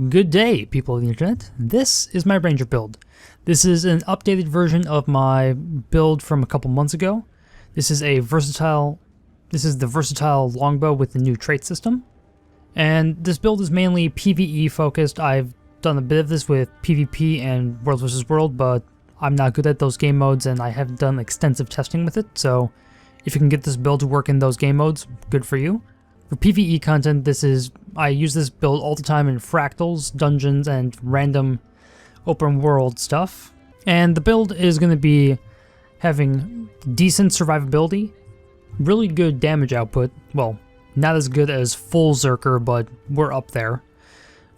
Good day, people of the internet. This is my Ranger build. This is an updated version of my build from a couple months ago. This is the versatile Longbow with the new trait system. And this build is mainly PvE focused. I've done a bit of this with PvP and World vs. World, but I'm not good at those game modes and I haven't done extensive testing with it, so if you can get this build to work in those game modes, good for you. For PvE content, I use this build all the time in fractals, dungeons, and random open world stuff. And the build is going to be having decent survivability, really good damage output. Well, not as good as full Zerker, but we're up there.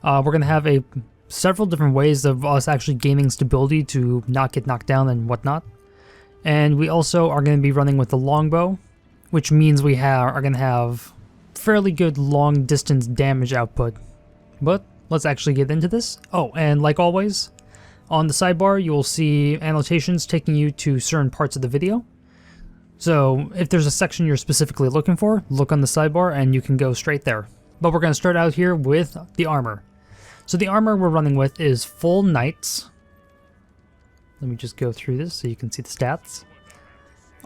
We're going to have several different ways of us actually gaining stability to not get knocked down and whatnot. And we also are going to be running with the Longbow, which means we are going to have fairly good long distance damage output. But let's actually get into this. Oh, and like always, on the sidebar you will see annotations taking you to certain parts of the video. So if there's a section you're specifically looking for, look on the sidebar and you can go straight there. But we're going to start out here with the armor. So the armor we're running with is full knights. Let me just go through this so you can see the stats.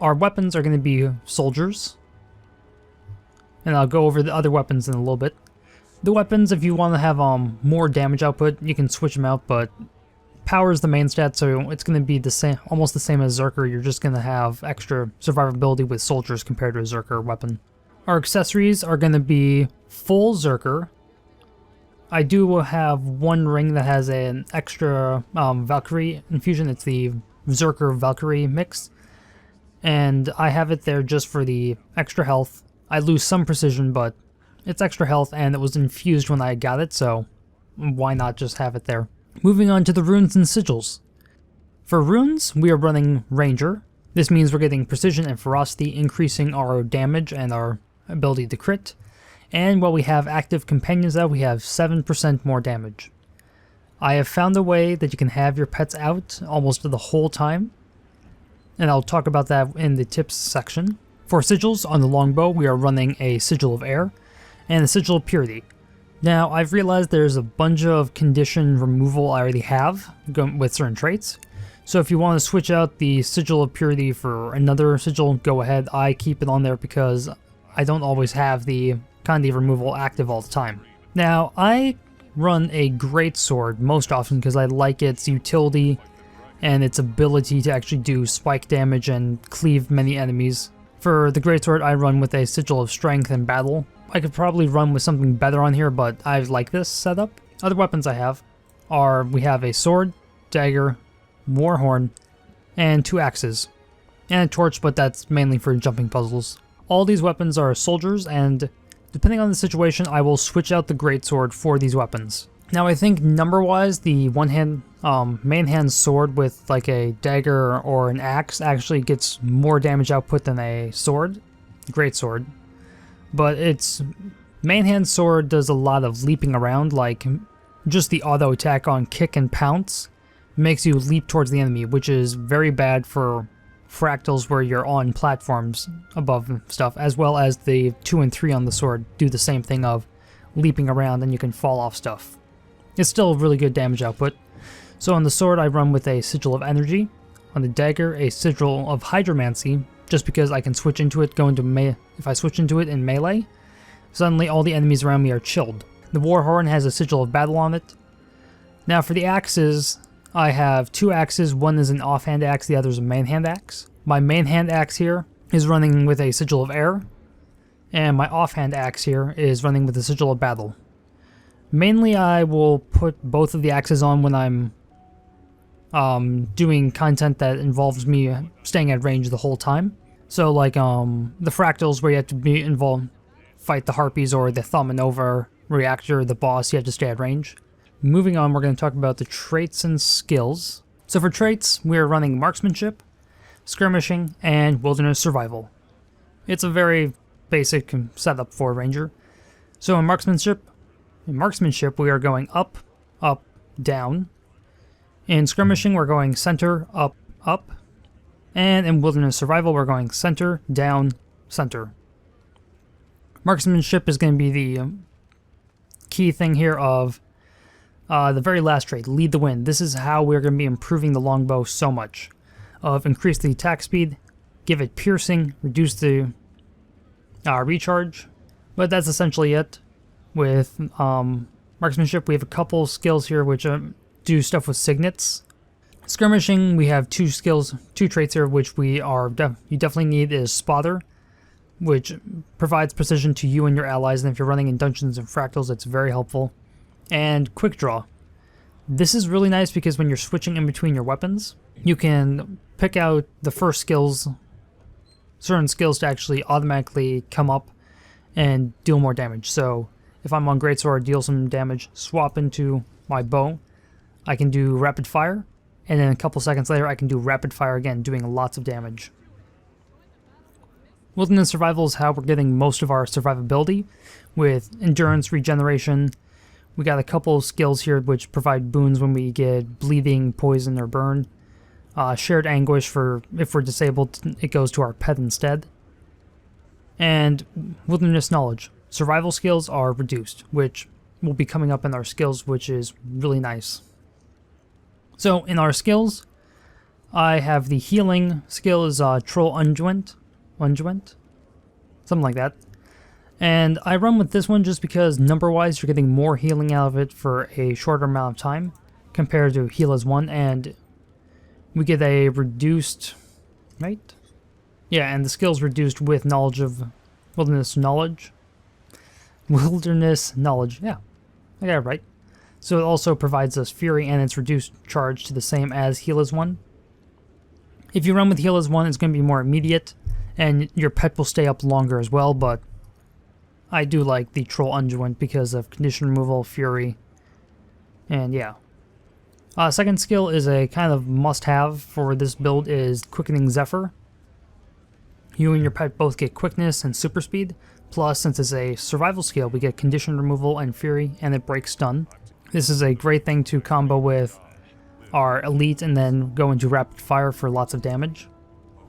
Our weapons are going to be soldiers. And I'll go over the other weapons in a little bit. The weapons, if you want to have more damage output, you can switch them out, but power is the main stat, so it's going to be the same, almost the same as Zerker. You're just going to have extra survivability with soldiers compared to a Zerker weapon. Our accessories are going to be full Zerker. I do have one ring that has an extra Valkyrie infusion. It's the Zerker Valkyrie mix. And I have it there just for the extra health. I lose some precision, but it's extra health and it was infused when I got it, so why not just have it there? Moving on to the runes and sigils. For runes, we are running Ranger. This means we're getting precision and ferocity, increasing our damage and our ability to crit. And while we have active companions out, we have 7% more damage. I have found a way that you can have your pets out almost the whole time, and I'll talk about that in the tips section. For sigils on the Longbow, we are running a Sigil of Air and a Sigil of Purity. Now, I've realized there's a bunch of condition removal I already have with certain traits, so if you want to switch out the Sigil of Purity for another sigil, go ahead. I keep it on there because I don't always have the Kandi removal active all the time. Now, I run a Greatsword most often because I like its utility and its ability to actually do spike damage and cleave many enemies. For the Greatsword, I run with a Sigil of Strength and Battle. I could probably run with something better on here, but I like this setup. Other weapons I have are, we have a sword, dagger, warhorn, and 2 axes. And a torch, but that's mainly for jumping puzzles. All these weapons are soldiers, and depending on the situation, I will switch out the Greatsword for these weapons. Now I think number-wise, the main hand sword with like a dagger or an axe actually gets more damage output than a sword, Greatsword. But its main hand sword does a lot of leaping around, like just the auto attack on kick and pounce makes you leap towards the enemy, which is very bad for fractals where you're on platforms above stuff, as well as the 2 and 3 on the sword do the same thing of leaping around and you can fall off stuff. It's still really good damage output. So on the sword I run with a Sigil of Energy, on the dagger a Sigil of Hydromancy, just because I can switch into it, if I switch into it in melee, suddenly all the enemies around me are chilled. The Warhorn has a Sigil of Battle on it. Now for the axes, I have 2 axes, one is an offhand axe, the other is a main hand axe. My main hand axe here is running with a Sigil of Air, and my offhand axe here is running with a Sigil of Battle. Mainly I will put both of the axes on when I'm doing content that involves me staying at range the whole time. So like the fractals where you have to be involved, fight the harpies or the Thumb and Over reactor, the boss, you have to stay at range. Moving on, we're going to talk about the traits and skills. So for traits, we are running Marksmanship, Skirmishing, and Wilderness Survival. It's a very basic setup for a Ranger. So in Marksmanship, we are going up, up, down. In Skirmishing, we're going center, up, up. And in Wilderness Survival, we're going center, down, center. Marksmanship is going to be the key thing here of The very last trait, lead the wind. This is how we're going to be improving the longbow so much. Increase the attack speed, give it piercing, reduce the recharge. But that's essentially it. With marksmanship, we have a couple skills here which do stuff with signets. Skirmishing, we have two traits here which you definitely need is spotter, which provides precision to you and your allies, and if you're running in dungeons and fractals, it's very helpful. And quick draw. This is really nice because when you're switching in between your weapons, you can pick out the first skills, certain skills to actually automatically come up and deal more damage. So if I'm on greatsword, deal some damage, swap into my bow, I can do rapid fire, and then a couple seconds later I can do rapid fire again, doing lots of damage. Wilderness survival is how we're getting most of our survivability, with endurance, regeneration. We got a couple skills here which provide boons when we get bleeding, poison, or burn. Shared anguish for if we're disabled, it goes to our pet instead. And wilderness knowledge. Survival skills are reduced, which will be coming up in our skills, which is really nice. So in our skills, I have the healing skill is Troll Unguent, something like that. And I run with this one just because number-wise, you're getting more healing out of it for a shorter amount of time compared to heal as one, and we get a reduced, right? Yeah, and the skill's reduced with knowledge of wilderness knowledge. Wilderness knowledge, yeah, I got it right. So it also provides us fury and its reduced charge to the same as heal as one. If you run with heal as one, it's going to be more immediate, and your pet will stay up longer as well, but I do like the Troll Unguent because of condition removal, fury, and yeah. Second skill is a kind of must-have for this build is Quickening Zephyr. You and your pet both get quickness and super speed, plus since it's a survival skill, we get condition removal and fury, and it breaks stun. This is a great thing to combo with our elite and then go into rapid fire for lots of damage,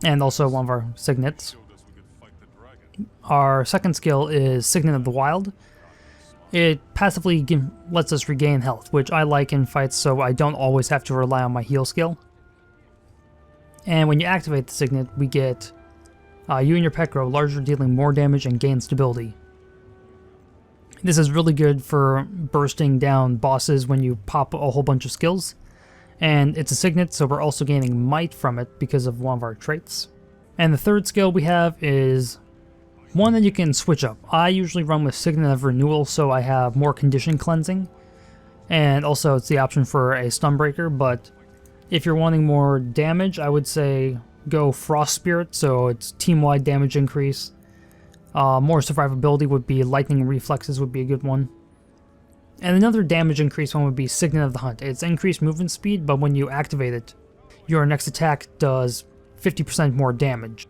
and also one of our signets. Our second skill is Signet of the Wild. It passively lets us regain health, which I like in fights so I don't always have to rely on my heal skill. And when you activate the Signet, we get you and your pet grow larger, dealing more damage and gain stability. This is really good for bursting down bosses when you pop a whole bunch of skills. And it's a Signet, so we're also gaining might from it because of one of our traits. And the third skill we have is one that you can switch up. I usually run with Signet of Renewal, so I have more condition cleansing. And also it's the option for a stun breaker, but if you're wanting more damage, I would say go Frost Spirit, so it's team-wide damage increase. More survivability would be Lightning Reflexes would be a good one. And another damage increase one would be Signet of the Hunt. It's increased movement speed, but when you activate it, your next attack does 50% more damage.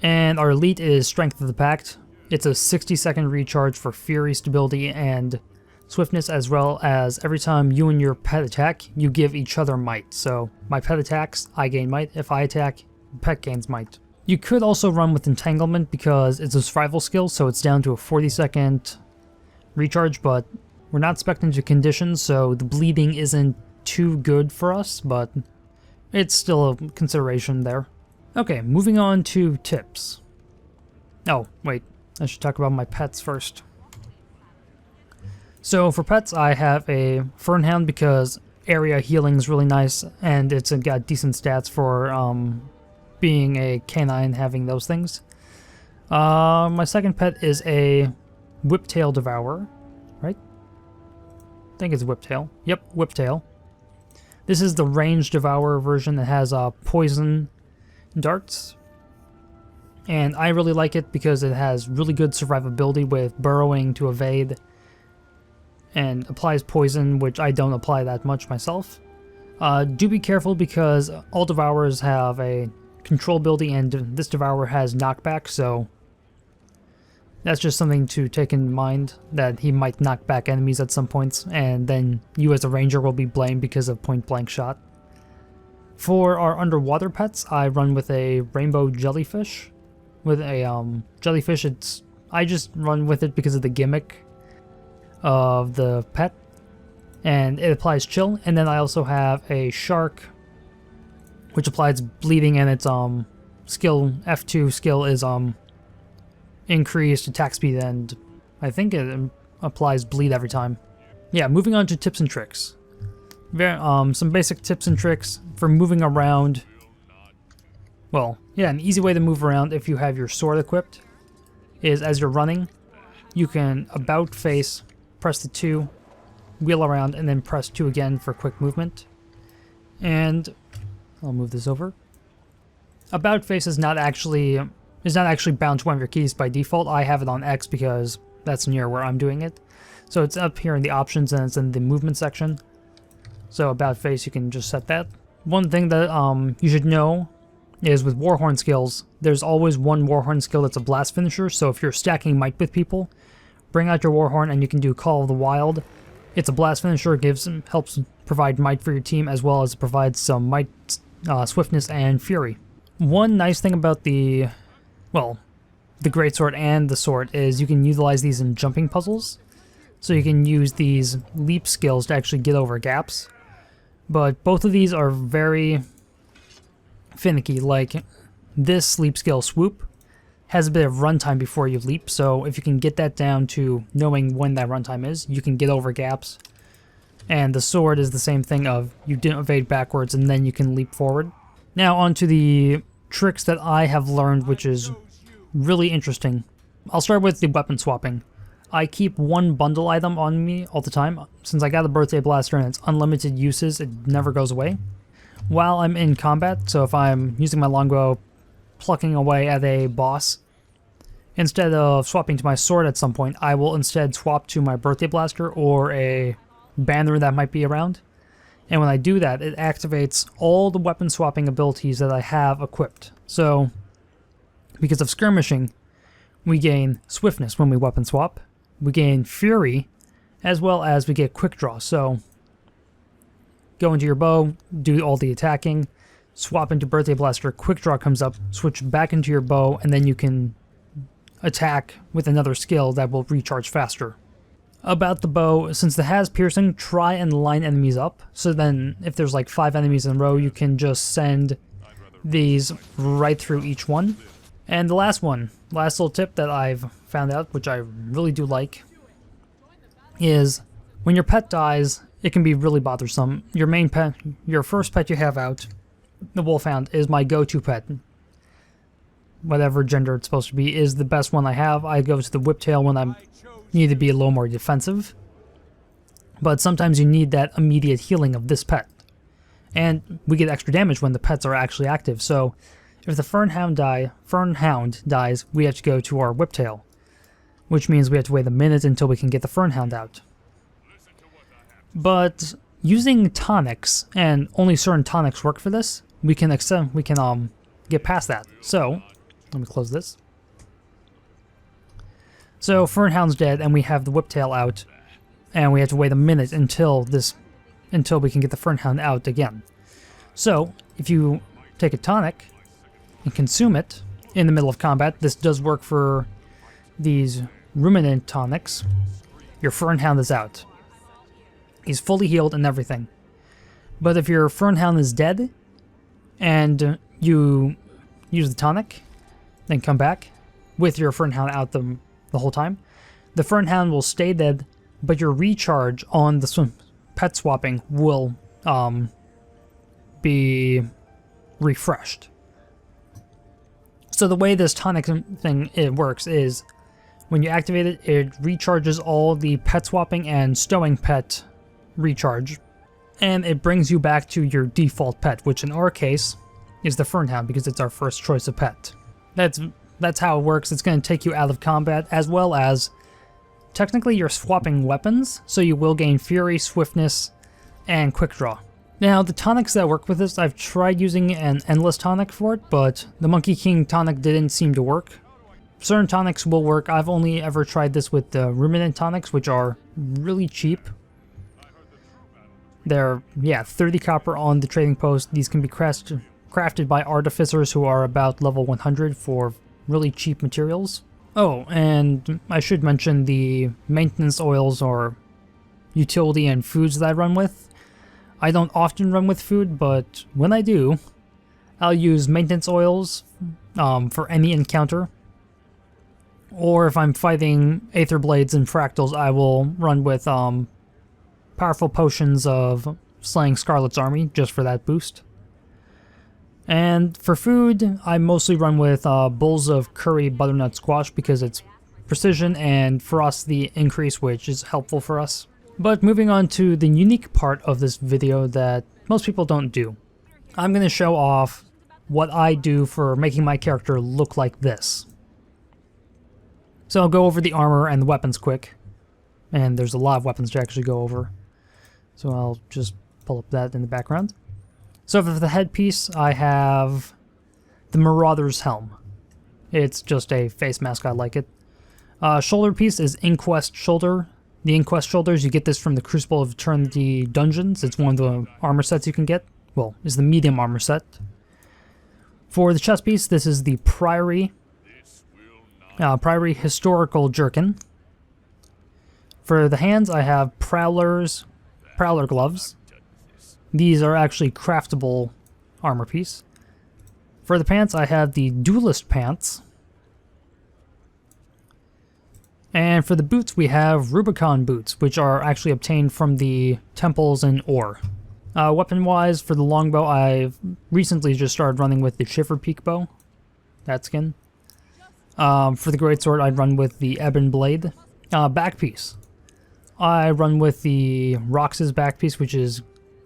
And our elite is Strength of the Pact. It's a 60-second recharge for fury, stability, and swiftness, as well as every time you and your pet attack, you give each other might. So my pet attacks, I gain might. If I attack, pet gains might. You could also run with Entanglement because it's a survival skill, so it's down to a 40-second recharge, but we're not spec'd into conditions, so the bleeding isn't too good for us, but it's still a consideration there. Okay, moving on to tips. Oh, wait, I should talk about my pets first. So for pets, I have a Fernhound because area healing is really nice, and it's got decent stats for being a canine, having those things. My second pet is a Whiptail Devourer, right? I think it's Whiptail. Yep, Whiptail. This is the ranged Devourer version that has poison darts, and I really like it because it has really good survivability with burrowing to evade, and applies poison, which I don't apply that much myself. Do be careful because all Devourers have a control ability, and this Devourer has knockback, so that's just something to take in mind, that he might knock back enemies at some points, and then you as a ranger will be blamed because of point-blank shot. For our underwater pets, I run with a rainbow jellyfish. With a jellyfish, I just run with it because of the gimmick. of the pet, and it applies chill. And then I also have a shark, which applies bleeding, and its skill F2 skill is increased attack speed, and I think it applies bleed every time. Yeah, moving on to tips and tricks. Some basic tips and tricks for moving around. Well, yeah, an easy way to move around if you have your sword equipped is as you're running, you can about face, press the 2, wheel around, and then press 2 again for quick movement. And I'll move this over. About face is not actually bound to one of your keys by default. I have it on X because that's near where I'm doing it. So it's up here in the options and it's in the movement section. So about face, you can just set that. One thing that you should know is with Warhorn skills, there's always one Warhorn skill that's a blast finisher. So if you're stacking might with people, bring out your Warhorn and you can do Call of the Wild. It's a blast finisher, helps provide might for your team, as well as provides some might, swiftness, and fury. One nice thing about the greatsword and the sword is you can utilize these in jumping puzzles. So you can use these leap skills to actually get over gaps. But both of these are very finicky. Like this leap skill, swoop, has a bit of runtime before you leap. So if you can get that down to knowing when that runtime is, you can get over gaps. And the sword is the same thing of you didn't evade backwards and then you can leap forward. Now onto the tricks that I have learned, which is really interesting. I'll start with the weapon swapping. I keep one bundle item on me all the time. Since I got a birthday blaster and it's unlimited uses, it never goes away. While I'm in combat, so if I'm using my longbow plucking away at a boss, instead of swapping to my sword at some point, I will instead swap to my birthday blaster or a banner that might be around. And when I do that, it activates all the weapon swapping abilities that I have equipped. So, because of skirmishing, we gain swiftness when we weapon swap. We gain fury, as well as we get quick draw. So, go into your bow, do all the attacking, swap into birthday blaster, quick draw comes up, switch back into your bow, and then you can attack with another skill that will recharge faster. About the bow, since it has piercing, try and line enemies up. So then, if there's like 5 enemies in a row, you can just send these right through each one. And the last little tip that I've found out, which I really do like, is when your pet dies, it can be really bothersome. Your main pet, your first pet you have out, the wolfhound, is my go-to pet. Whatever gender it's supposed to be is the best one I have. I go to the whiptail when I need to be a little more defensive. But sometimes you need that immediate healing of this pet. And we get extra damage when the pets are actually active. So if the fernhound dies, we have to go to our whiptail, which means we have to wait a minute until we can get the fernhound out. But using tonics, and only certain tonics work for this, we can get past that. So let me close this. So fernhound's dead, and we have the whiptail out, and we have to wait a minute until we can get the fernhound out again. So if you take a tonic and consume it in the middle of combat, this does work for these ruminant tonics, your fernhound is out. He's fully healed and everything. But if your fernhound is dead and you use the tonic, then come back with your fernhound out the whole time, the fernhound will stay dead, but your recharge on the pet swapping will be refreshed. So the way this tonic thing works is when you activate it, it recharges all the pet swapping and stowing pet recharge, and it brings you back to your default pet, which in our case is the fernhound because it's our first choice of pet. That's how it works. It's going to take you out of combat, as well as technically you're swapping weapons, so you will gain fury, swiftness, and quick draw. Now, the tonics that work with this, I've tried using an endless tonic for it, but the Monkey King tonic didn't seem to work. Certain tonics will work. I've only ever tried this with the ruminant tonics, which are really cheap. They're, 30 copper on the trading post. These can be crafted by artificers who are about level 100 for really cheap materials. Oh, and I should mention the maintenance oils or utility and foods that I run with. I don't often run with food, but when I do, I'll use maintenance oils for any encounter. Or if I'm fighting Aether Blades and Fractals, I will run with powerful potions of slaying Scarlet's army, just for that boost. And for food, I mostly run with bowls of curry butternut squash because it's precision and ferocity increase, which is helpful for us. But moving on to the unique part of this video that most people don't do. I'm going to show off what I do for making my character look like this. So I'll go over the armor and the weapons quick. And there's a lot of weapons to actually go over. So I'll just pull up that in the background. So for the headpiece, I have the Marauder's Helm. It's just a face mask, I like it. Shoulder piece is Inquest Shoulder. The Inquest Shoulders, you get this from the Crucible of Eternity dungeons. It's one of the armor sets you can get. Well, it's the medium armor set. For the chest piece, this is the Priory Historical Jerkin. For the hands, I have Prowler Gloves. These are actually craftable armor piece. For the pants, I have the Duelist Pants. And for the boots, we have Rubicon Boots, which are actually obtained from the temples in Ore. Weapon-wise, for the longbow, I've recently just started running with the Shiver Peak Bow. That skin. For the greatsword, I'd run with the Ebon Blade. Back piece. I run with the Rox's back piece, which is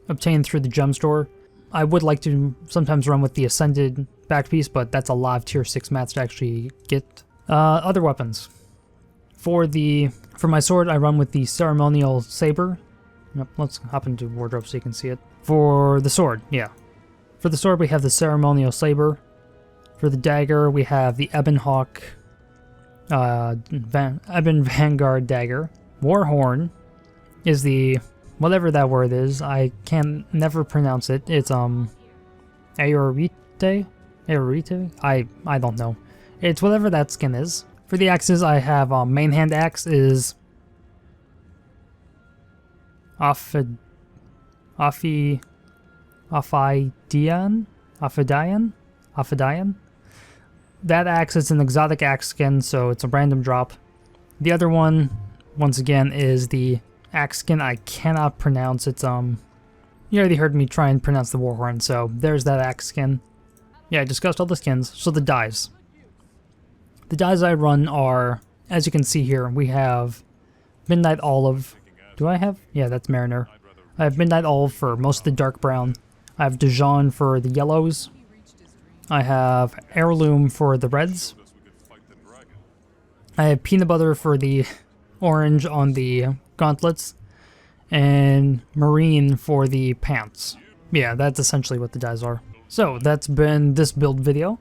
obtained through the gem store. I would like to sometimes run with the Ascended back piece, but that's a lot of tier 6 mats to actually get. Other weapons. For my sword, I run with the Ceremonial Saber. Yep, let's hop into wardrobe so you can see it. For the sword, yeah. For the sword, we have the Ceremonial Saber. For the dagger, we have the Ebon Hawk, Ebon Vanguard Dagger. Warhorn is the, whatever that word is, I can never pronounce it. It's, Aorite? I don't know. It's whatever that skin is. For the axes, I have, main hand axe is Ophidian? That axe is an exotic axe skin, so it's a random drop. The other one, once again, is the axe skin I cannot pronounce. It's, you already heard me try and pronounce the Warhorn, so there's that axe skin. Yeah, I discussed all the skins. So the dyes. The dyes I run are, as you can see here, we have Midnight Olive. Do I have? Yeah, that's Mariner. I have Midnight Olive for most of the dark brown. I have Dijon for the yellows. I have Heirloom for the reds. I have Peanut Butter for the orange on the gauntlets. And Marine for the pants. Yeah, that's essentially what the dyes are. So, that's been this build video.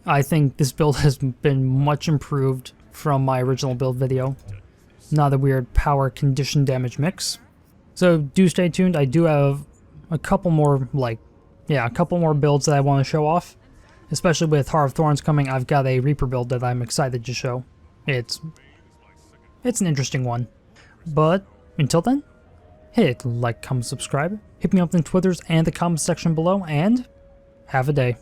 I think this build has been much improved from my original build video. Not a weird power condition damage mix. So do stay tuned. I do have a couple more builds that I want to show off. Especially with Heart of Thorns coming, I've got a Reaper build that I'm excited to show. It's an interesting one. But until then, hit like, comment, subscribe. Hit me up on Twitters and the comment section below, and have a day.